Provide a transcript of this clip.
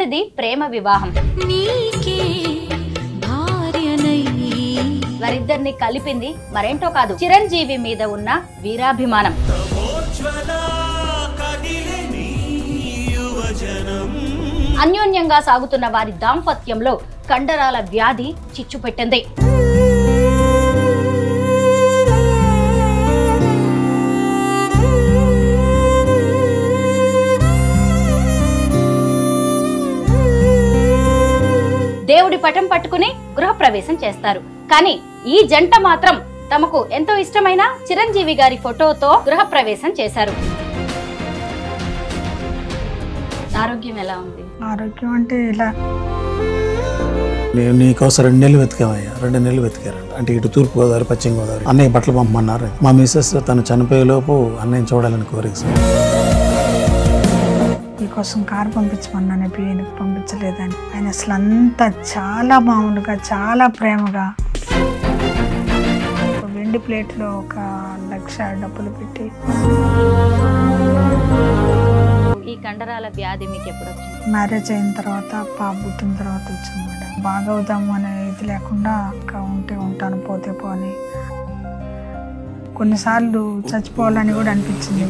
జరిగినది ప్రేమ వివాహం. వారిద్దరిని కలిపింది మరేంటో కాదు, చిరంజీవి మీద ఉన్న వీరాభిమానం. అన్యోన్యంగా సాగుతున్న వారి దాంపత్యంలో కండరాల వ్యాధి చిచ్చుపెట్టింది. దేవుడి పటం పట్టుకుని గృహప్రవేశం చేస్తారు. కానీ ఈ జంట మాత్రం తమకు ఎంతో ఇష్టమైన చిరంజీవి గారి ఫోటోతో గృహప్రవేశం చేశారు. ఆరోగ్యం ఎలా ఉంది? ఆరోగ్యం అంటే ఇలా నేను నీకోసం 2 నెలలు వెతికామయ్యా. 2 నెలలు వెతికారు. అంటే ఇటు తూర్పు గోదావరి, పశ్చిమ గోదావరి. అన్నయ్య బట్టలు పంపమన్నారు. మా మిస్సెస్ తను చనిపోయేలోపు అన్నయ్యని చూడాలని కోరిక. మీకోసం కారు పంపించమన్నాను, బియ్యానికి పంపించలేదని. ఆయన అసలు అంతా చాలా మామూలుగా, చాలా ప్రేమగా వెండి ప్లేట్లో 1 లక్ష డబ్బులు పెట్టి. ఈ కండరాల వ్యాధి మీకు ఎప్పుడు వచ్చింది? మ్యారేజ్ అయిన తర్వాత, పాప పుట్టిన తర్వాత వచ్చిందన్నమాట. బాగా అవుదాము అనే ఇది లేకుండా ఇంకా ఉంటే ఉంటాను, పోతే పోని. కొన్నిసార్లు చచ్చిపోవాలని కూడా అనిపించింది.